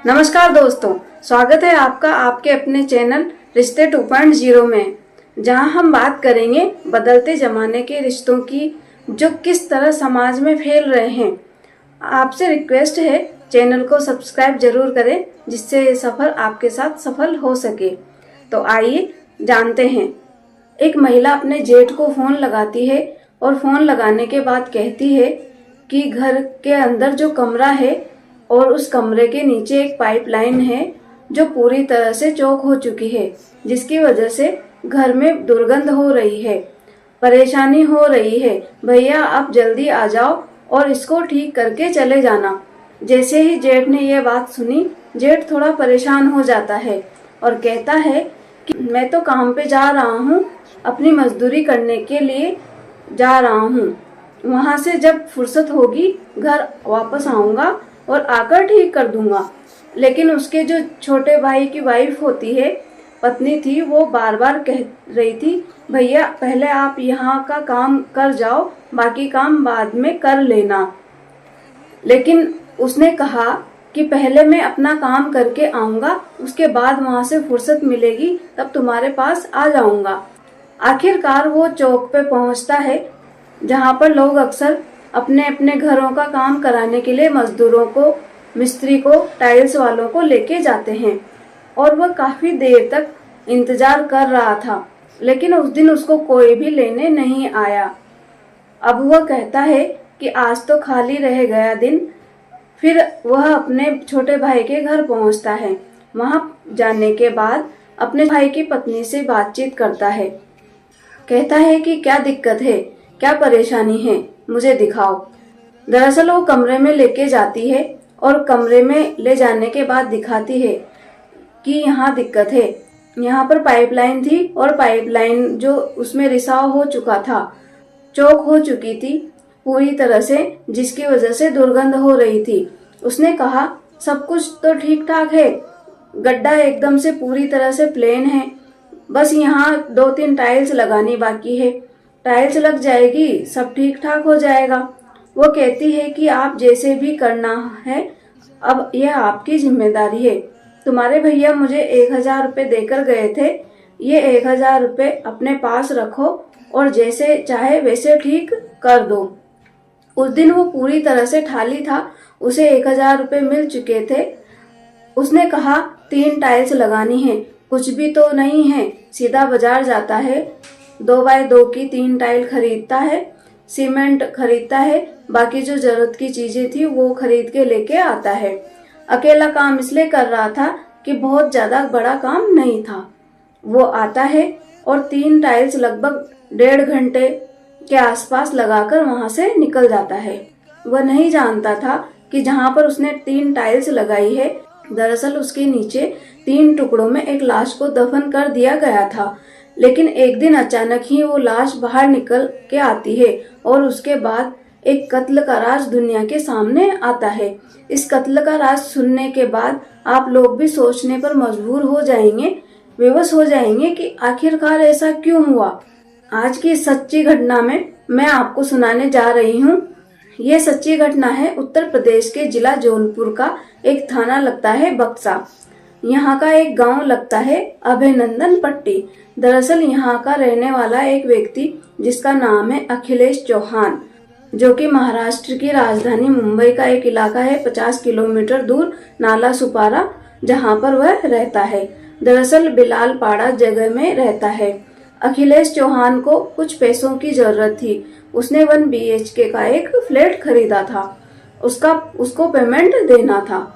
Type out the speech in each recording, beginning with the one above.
नमस्कार दोस्तों, स्वागत है आपका आपके अपने चैनल रिश्ते 2.0 में, जहां हम बात करेंगे बदलते जमाने के रिश्तों की जो किस तरह समाज में फैल रहे हैं। आपसे रिक्वेस्ट है चैनल को सब्सक्राइब जरूर करें, जिससे ये सफर आपके साथ सफल हो सके। तो आइए जानते हैं। एक महिला अपने जेठ को फोन लगाती है और फोन लगाने के बाद कहती है कि घर के अंदर जो कमरा है और उस कमरे के नीचे एक पाइपलाइन है जो पूरी तरह से चौक हो चुकी है, जिसकी वजह से घर में दुर्गंध हो रही है, परेशानी हो रही है। भैया आप जल्दी आ जाओ और इसको ठीक करके चले जाना। जैसे ही जेठ ने यह बात सुनी, जेठ थोड़ा परेशान हो जाता है और कहता है कि मैं तो काम पे जा रहा हूँ, अपनी मजदूरी करने के लिए जा रहा हूँ। वहाँ से जब फुर्सत होगी घर वापस आऊँगा और आकर ठीक कर दूंगा। लेकिन उसके जो छोटे भाई की वाइफ होती है, पत्नी थी, वो बार बार कह रही थी, भैया पहले आप यहाँ का काम कर जाओ, बाकी काम बाद में कर लेना। लेकिन उसने कहा कि पहले मैं अपना काम करके आऊंगा, उसके बाद वहां से फुर्सत मिलेगी तब तुम्हारे पास आ जाऊंगा। आखिरकार वो चौक पे पहुंचता है, जहां पर लोग अक्सर अपने अपने घरों का काम कराने के लिए मजदूरों को, मिस्त्री को, टाइल्स वालों को लेके जाते हैं। और वह काफी देर तक इंतजार कर रहा था, लेकिन उस दिन उसको कोई भी लेने नहीं आया। अब वह कहता है कि आज तो खाली रह गया दिन। फिर वह अपने छोटे भाई के घर पहुंचता है। वहां जाने के बाद अपने भाई की पत्नी से बातचीत करता है। कहता है कि क्या दिक्कत है, क्या परेशानी है, मुझे दिखाओ। दरअसल वो कमरे में लेके जाती है और कमरे में ले जाने के बाद दिखाती है कि यहाँ दिक्कत है। यहाँ पर पाइपलाइन थी और पाइपलाइन जो उसमें रिसाव हो चुका था, चौक हो चुकी थी पूरी तरह से, जिसकी वजह से दुर्गंध हो रही थी। उसने कहा सब कुछ तो ठीक ठाक है, गड्ढा एकदम से पूरी तरह से प्लेन है, बस यहाँ 2-3 टाइल्स लगानी बाकी है, टाइल्स लग जाएगी, सब ठीक ठाक हो जाएगा। वो कहती है कि आप जैसे भी करना है, अब यह आपकी जिम्मेदारी है। तुम्हारे भैया मुझे 1000 रुपये देकर गए थे, ये 1000 रुपये अपने पास रखो और जैसे चाहे वैसे ठीक कर दो। उस दिन वो पूरी तरह से खाली था, उसे 1000 रुपये मिल चुके थे। उसने कहा 3 टाइल्स लगानी है, कुछ भी तो नहीं है, सीधा बाजार जाता है, 2x2 की 3 टाइल खरीदता है, सीमेंट खरीदता है, बाकी जो जरूरत की चीजें थी वो खरीद के लेके आता है। अकेला काम इसलिए कर रहा था कि बहुत ज्यादा बड़ा काम नहीं था। वो आता है और 3 टाइल्स लगभग 1.5 घंटे के आसपास लगाकर वहां से निकल जाता है। वह नहीं जानता था कि जहां पर उसने 3 टाइल्स लगाई है, दरअसल उसके नीचे 3 टुकड़ों में एक लाश को दफन कर दिया गया था। लेकिन एक दिन अचानक ही वो लाश बाहर निकल के आती है और उसके बाद एक कत्ल का राज दुनिया के सामने आता है। इस कत्ल का राज सुनने के बाद आप लोग भी सोचने पर मजबूर हो जाएंगे, विवश हो जाएंगे कि आखिरकार ऐसा क्यों हुआ। आज की सच्ची घटना में मैं आपको सुनाने जा रही हूँ। ये सच्ची घटना है उत्तर प्रदेश के जिला जौनपुर का एक थाना लगता है बक्सा। यहाँ का एक गांव लगता है अभिनंदन पट्टी। दरअसल यहाँ का रहने वाला एक व्यक्ति जिसका नाम है अखिलेश चौहान, जो कि महाराष्ट्र की राजधानी मुंबई का एक इलाका है 50 किलोमीटर दूर नाला सुपारा, जहाँ पर वह रहता है। दरअसल बिलाल पाड़ा जगह में रहता है। अखिलेश चौहान को कुछ पैसों की जरूरत थी। उसने 1 BHK का एक फ्लैट खरीदा था, उसको पेमेंट देना था।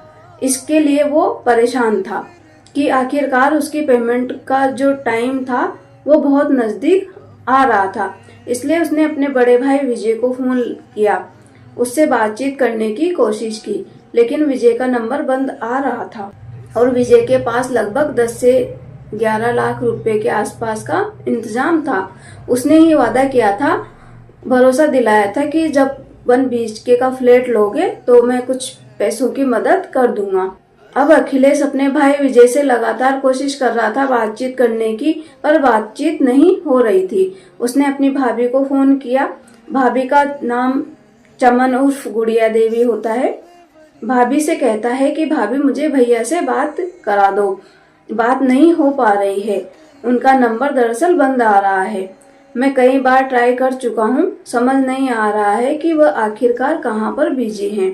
इसके लिए वो परेशान था कि आखिरकार उसकी पेमेंट का जो टाइम था वो बहुत नजदीक आ रहा था। इसलिए उसने अपने बड़े भाई विजय को फोन किया, उससे बातचीत करने की कोशिश की, लेकिन विजय का नंबर बंद आ रहा था और विजय के पास लगभग 10 से 11 लाख रुपए के आसपास का इंतजाम था। उसने ही वादा किया था, भरोसा दिलाया था कि जब 1 BHK का फ्लैट लोगे तो मैं कुछ पैसों की मदद कर दूंगा। अब अखिलेश अपने भाई विजय से लगातार कोशिश कर रहा था बातचीत करने की, पर बातचीत नहीं हो रही थी। उसने अपनी भाभी को फोन किया। भाभी का नाम चमन उर्फ गुड़िया देवी होता है। भाभी से कहता है कि भाभी मुझे भैया से बात करा दो। बात नहीं हो पा रही है, उनका नंबर दरअसल बंद आ रहा है। मैं कई बार ट्राई कर चुका हूँ, समझ नहीं आ रहा है कि वह आखिरकार कहाँ पर बिजी हैं।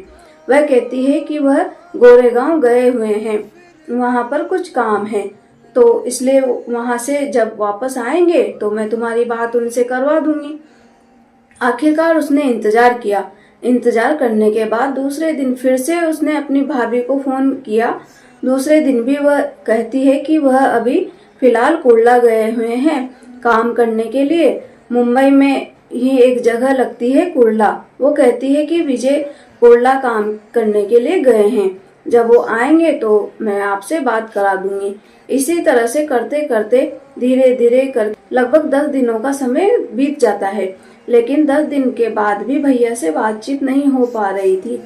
वह कहती है कि वह गोरेगांव गए हुए हैं, वहाँ पर कुछ काम है, तो इसलिए वहाँ से जब वापस आएंगे तो मैं तुम्हारी बात उनसे करवा दूंगी। आखिरकार उसने इंतजार किया। इंतजार करने के बाद दूसरे दिन फिर से उसने अपनी भाभी को फोन किया। दूसरे दिन भी वह कहती है कि वह अभी फिलहाल कुर्ला गए हुए हैं काम करने के लिए। मुंबई में ही एक जगह लगती है कुर्ला। वो कहती है कि विजय कुर्ला काम करने के लिए गए हैं, जब वो आएंगे तो मैं आपसे बात करा दूंगी। इसी तरह से करते करते धीरे धीरे कर लगभग 10 दिनों का समय बीत जाता है, लेकिन 10 दिन के बाद भी भैया से बातचीत नहीं हो पा रही थी।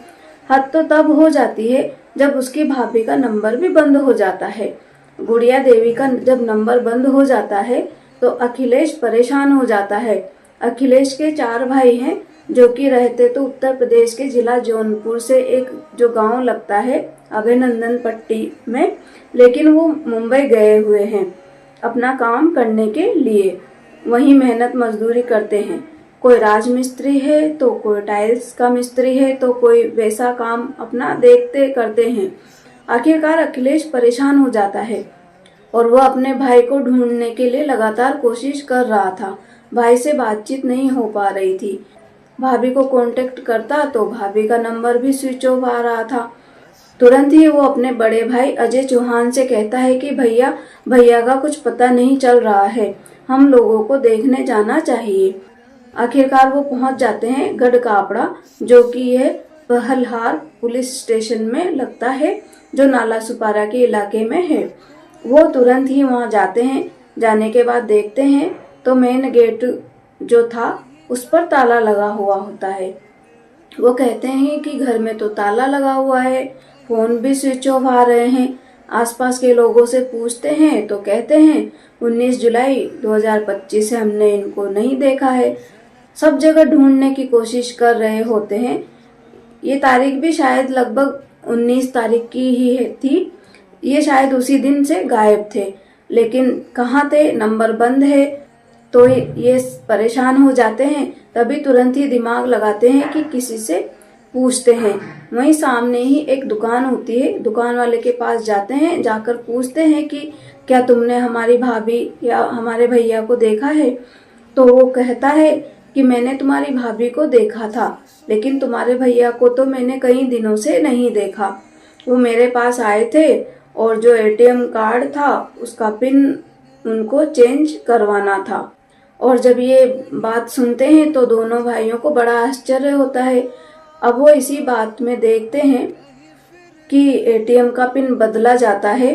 हद तो तब हो जाती है जब उसकी भाभी का नंबर भी बंद हो जाता है। गुड़िया देवी का जब नंबर बंद हो जाता है तो अखिलेश परेशान हो जाता है। अखिलेश के 4 भाई हैं, जो कि रहते तो उत्तर प्रदेश के जिला जौनपुर से एक जो गांव लगता है अभिनंदन पट्टी में, लेकिन वो मुंबई गए हुए हैं अपना काम करने के लिए। वहीं मेहनत मजदूरी करते हैं। कोई राजमिस्त्री है तो कोई टाइल्स का मिस्त्री है तो कोई वैसा काम अपना देखते करते हैं। आखिरकार अखिलेश परेशान हो जाता है और वह अपने भाई को ढूंढने के लिए लगातार कोशिश कर रहा था। भाई से बातचीत नहीं हो पा रही थी। भाभी को कांटेक्ट करता तो भाभी का नंबर भी स्विच ऑफ आ रहा था। तुरंत ही वो अपने बड़े भाई अजय चौहान से कहता है कि भैया का कुछ पता नहीं चल रहा है, हम लोगों को देखने जाना चाहिए। आखिरकार वो पहुंच जाते हैं गढ़कापड़ा, जो कि यह पहलहार पुलिस स्टेशन में लगता है, जो नाला सुपारा के इलाके में है। वो तुरंत ही वहां जाते हैं। जाने के बाद देखते हैं तो मेन गेट जो था उस पर ताला लगा हुआ होता है। वो कहते हैं कि घर में तो ताला लगा हुआ है, फोन भी स्विच ऑफ आ रहे हैं। आसपास के लोगों से पूछते हैं तो कहते हैं 19 जुलाई 2025 से हमने इनको नहीं देखा है। सब जगह ढूंढने की कोशिश कर रहे होते हैं। ये तारीख भी शायद लगभग 19 तारीख की ही थी। ये शायद उसी दिन से गायब थे, लेकिन कहाँ थे, नंबर बंद है। तो ये परेशान हो जाते हैं। तभी तुरंत ही दिमाग लगाते हैं कि किसी से पूछते हैं। वहीं सामने ही एक दुकान होती है, दुकान वाले के पास जाते हैं। जाकर पूछते हैं कि क्या तुमने हमारी भाभी या हमारे भैया को देखा है। तो वो कहता है कि मैंने तुम्हारी भाभी को देखा था, लेकिन तुम्हारे भैया को तो मैंने कई दिनों से नहीं देखा। वो मेरे पास आए थे और जो एटीएम कार्ड था उसका पिन उनको चेंज करवाना था। और जब ये बात सुनते हैं तो दोनों भाइयों को बड़ा आश्चर्य होता है। अब वो इसी बात में देखते हैं कि एटीएम का पिन बदला जाता है।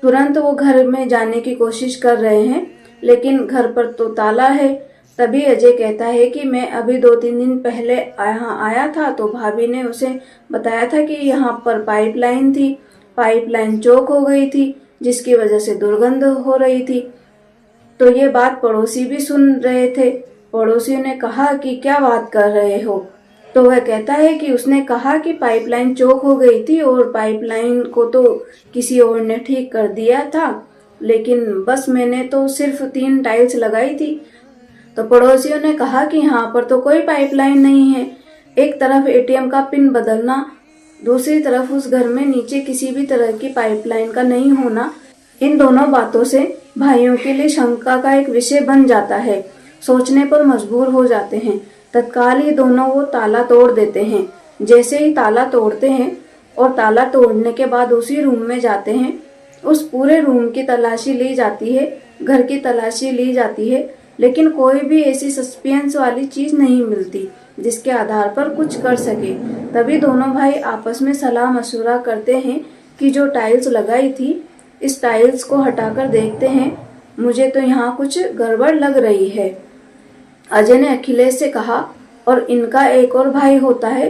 तुरंत वो घर में जाने की कोशिश कर रहे हैं, लेकिन घर पर तो ताला है। तभी अजय कहता है कि मैं अभी 2-3 दिन पहले यहाँ आया था तो भाभी ने उसे बताया था कि यहाँ पर पाइपलाइन थी, पाइपलाइन चौक हो गई थी, जिसकी वजह से दुर्गंध हो रही थी। तो ये बात पड़ोसी भी सुन रहे थे। पड़ोसियों ने कहा कि क्या बात कर रहे हो। तो वह कहता है कि उसने कहा कि पाइपलाइन चौक हो गई थी और पाइपलाइन को तो किसी और ने ठीक कर दिया था, लेकिन बस मैंने तो सिर्फ 3 टाइल्स लगाई थी। तो पड़ोसियों ने कहा कि यहाँ पर तो कोई पाइपलाइन नहीं है। एक तरफ एटीएम का पिन बदलना, दूसरी तरफ उस घर में नीचे किसी भी तरह की पाइपलाइन का नहीं होना, इन दोनों बातों से भाइयों के लिए शंका का एक विषय बन जाता है। सोचने पर मजबूर हो जाते हैं। तत्काल ही दोनों वो ताला तोड़ देते हैं। जैसे ही ताला तोड़ते हैं और ताला तोड़ने के बाद उसी रूम में जाते हैं, उस पूरे रूम की तलाशी ली जाती है, घर की तलाशी ली जाती है, लेकिन कोई भी ऐसी सस्पेंस वाली चीज नहीं मिलती जिसके आधार पर कुछ कर सके। तभी दोनों भाई आपस में सलाह मशवरा करते हैं कि जो टाइल्स लगाई थी, इस टाइल्स को हटाकर देखते हैं, मुझे तो यहाँ कुछ गड़बड़ लग रही है। अजय ने अखिलेश से कहा, और इनका एक और भाई होता है।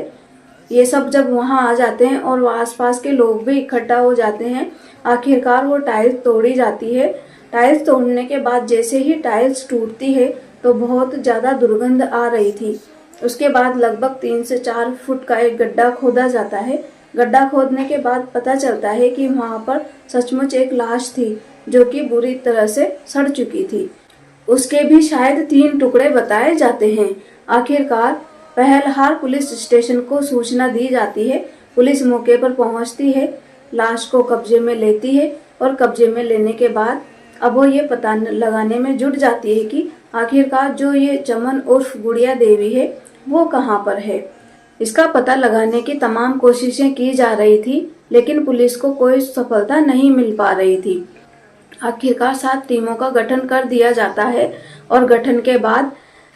ये सब जब वहां आ जाते हैं और आसपास के लोग भी इकट्ठा हो जाते हैं। आखिरकार वो टाइल्स तोड़ी जाती है। टाइल्स तोड़ने के बाद जैसे ही टाइल्स टूटती है तो बहुत ज़्यादा दुर्गंध आ रही थी। उसके बाद लगभग 3 से 4 फुट का एक गड्ढा खोदा जाता है, गड्ढा खोदने के बाद पता चलता है कि वहां पर सचमुच एक लाश थी जो कि बुरी तरह से सड़ चुकी थी। उसके भी शायद 3 टुकड़े बताए जाते हैं। आखिरकार पहलहार पुलिस स्टेशन को सूचना दी जाती है। पुलिस मौके पर पहुंचती है, लाश को कब्जे में लेती है और कब्जे में लेने के बाद अब वो ये पता लगाने में जुट जाती है कि आखिरकार जो ये चमन उर्फ गुड़िया देवी है वो कहाँ पर है। इसका पता लगाने की तमाम कोशिशें की जा रही थी, लेकिन पुलिस को कोई सफलता नहीं मिल पा रही थी। आखिरकार 7 टीमों का गठन कर दिया जाता है और गठन के बाद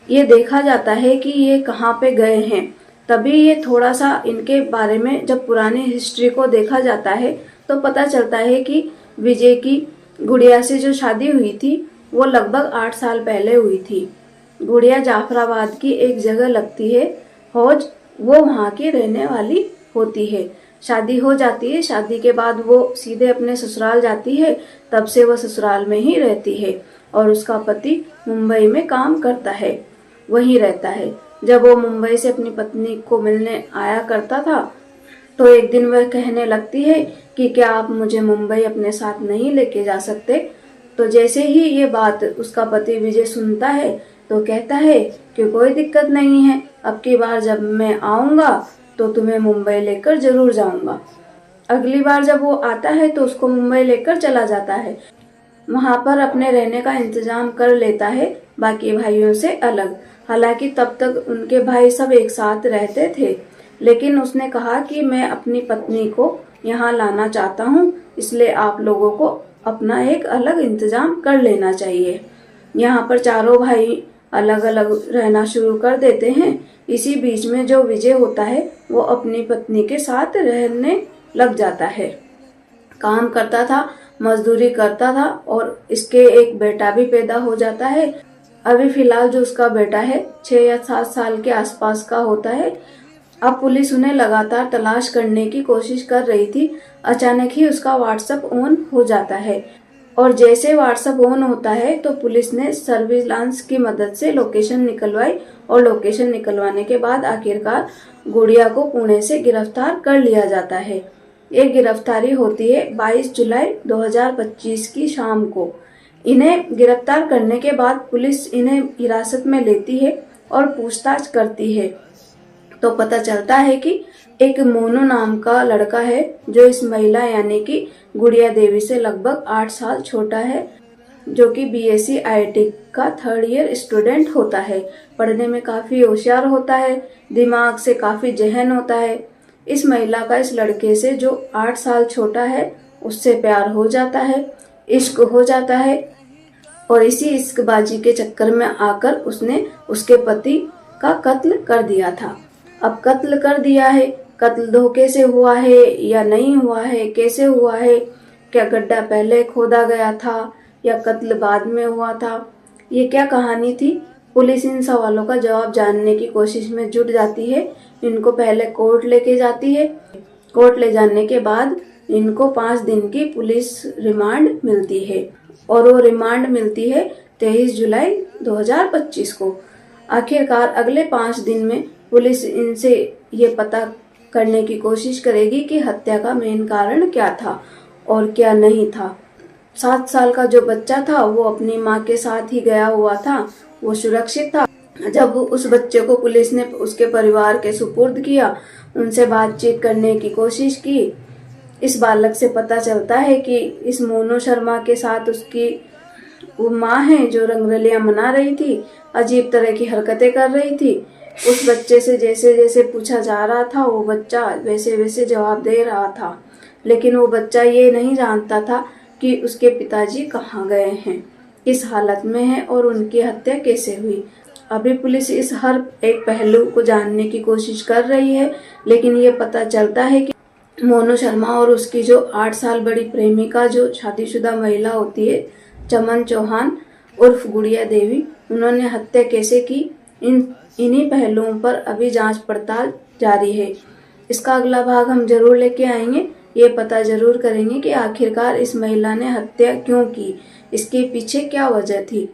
ये देखा जाता है कि ये कहाँ पे गए हैं। तभी ये थोड़ा सा इनके बारे में जब पुरानी हिस्ट्री को देखा जाता है तो पता चलता है कि विजय की गुड़िया से जो शादी हुई थी वो लगभग 8 साल पहले हुई थी। गुड़िया जाफराबाद की एक जगह लगती है हौज, वो वहाँ की रहने वाली होती है। शादी हो जाती है, शादी के बाद वो सीधे अपने ससुराल जाती है। तब से वो ससुराल में ही रहती है और उसका पति मुंबई में काम करता है, वहीं रहता है। जब वो मुंबई से अपनी पत्नी को मिलने आया करता था तो एक दिन वह कहने लगती है कि क्या आप मुझे मुंबई अपने साथ नहीं लेके जा सकते। तो जैसे ही ये बात उसका पति विजय सुनता है तो कहता है कि कोई दिक्कत नहीं है, अब की बार जब मैं आऊँगा तो तुम्हें मुंबई लेकर जरूर जाऊँगा। अगली बार जब वो आता है तो उसको मुंबई लेकर चला जाता है। वहाँ पर अपने रहने का इंतजाम कर लेता है बाकी भाइयों से अलग। हालांकि तब तक उनके भाई सब एक साथ रहते थे, लेकिन उसने कहा कि मैं अपनी पत्नी को यहाँ लाना चाहता हूँ, इसलिए आप लोगों को अपना एक अलग इंतजाम कर लेना चाहिए। यहाँ पर चारों भाई अलग अलग रहना शुरू कर देते हैं। इसी बीच में जो विजय होता है वो अपनी पत्नी के साथ रहने लग जाता है। काम करता था, मजदूरी करता था और इसके एक बेटा भी पैदा हो जाता है। अभी फिलहाल जो उसका बेटा है 6 या 7 साल के आसपास का होता है। अब पुलिस उन्हें लगातार तलाश करने की कोशिश कर रही थी। अचानक ही उसका व्हाट्सएप ऑन हो जाता है और जैसे व्हाट्सएप ऑन होता है तो पुलिस ने सर्विलांस की मदद से लोकेशन निकलवाई और लोकेशन निकलवाने के बाद आखिरकार गुड़िया को पुणे से गिरफ्तार कर लिया जाता है। ये गिरफ्तारी होती है 22 जुलाई 2025 की शाम को। इन्हें गिरफ्तार करने के बाद पुलिस इन्हें हिरासत में लेती है और पूछताछ करती है तो पता चलता है कि एक मोनू नाम का लड़का है जो इस महिला यानी कि गुड़िया देवी से लगभग 8 साल छोटा है, जो कि बीएससी आईटी का 3rd ईयर स्टूडेंट होता है। पढ़ने में काफी होशियार होता है, दिमाग से काफी जहन होता है। इस महिला का इस लड़के से जो 8 साल छोटा है उससे प्यार हो जाता है, इश्क हो जाता है और इसी इश्कबाजी के चक्कर में आकर उसने उसके पति का कत्ल कर दिया था। अब कत्ल कर दिया है, कत्ल धोखे से हुआ है या नहीं हुआ है, कैसे हुआ है, क्या गड्ढा पहले खोदा गया था या कत्ल बाद में हुआ था, ये क्या कहानी थी। पुलिस इन सवालों का जवाब जानने की कोशिश में जुट जाती है। इनको पहले कोर्ट लेके जाती है। कोर्ट ले जाने के बाद इनको 5 दिन की पुलिस रिमांड मिलती है और वो रिमांड मिलती है 23 जुलाई 2025 को। आखिरकार अगले 5 दिन में पुलिस इनसे ये पता करने की कोशिश करेगी कि हत्या का मेन कारण क्या था और क्या नहीं था। 7 साल का जो बच्चा था वो अपनी माँ के साथ ही गया हुआ था, वो सुरक्षित था। जब उस बच्चे को पुलिस ने उसके परिवार के सुपुर्द किया, उनसे बातचीत करने की कोशिश की, इस बालक से पता चलता है कि इस मोनू शर्मा के साथ उसकी वो माँ है जो रंगरलियां मना रही थी, अजीब तरह की हरकतें कर रही थी। उस बच्चे से जैसे जैसे पूछा जा रहा था वो बच्चा वैसे वैसे जवाब दे रहा था, लेकिन वो बच्चा ये नहीं जानता था कि उसके पिताजी कहाँ गए हैं, किस हालत में हैं और उनकी हत्या कैसे हुई। अभी पुलिस इस हर एक पहलू को जानने की कोशिश कर रही है, लेकिन ये पता चलता है कि मोनू शर्मा और उसकी जो 8 साल बड़ी प्रेमिका जो शादीशुदा महिला होती है चमन चौहान उर्फ गुड़िया देवी, उन्होंने हत्या कैसे की, इन्हीं पहलुओं पर अभी जांच पड़ताल जारी है। इसका अगला भाग हम जरूर लेके आएंगे। ये पता जरूर करेंगे कि आखिरकार इस महिला ने हत्या क्यों की, इसके पीछे क्या वजह थी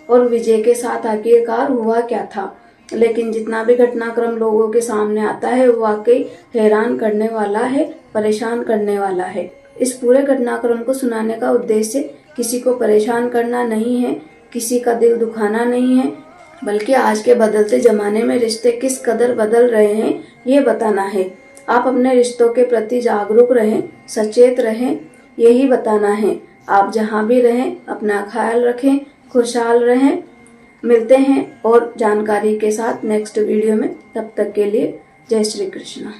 और विजय के साथ आखिरकार हुआ क्या था। लेकिन जितना भी घटनाक्रम लोगों के सामने आता है वो वाकई हैरान करने वाला है, परेशान करने वाला है। इस पूरे घटनाक्रम को सुनाने का उद्देश्य किसी को परेशान करना नहीं है, किसी का दिल दुखाना नहीं है, बल्कि आज के बदलते जमाने में रिश्ते किस कदर बदल रहे हैं ये बताना है। आप अपने रिश्तों के प्रति जागरूक रहें, सचेत रहें, यही बताना है। आप जहाँ भी रहें अपना ख्याल रखें, खुशहाल रहें। मिलते हैं और जानकारी के साथ नेक्स्ट वीडियो में। तब तक के लिए जय श्री कृष्ण।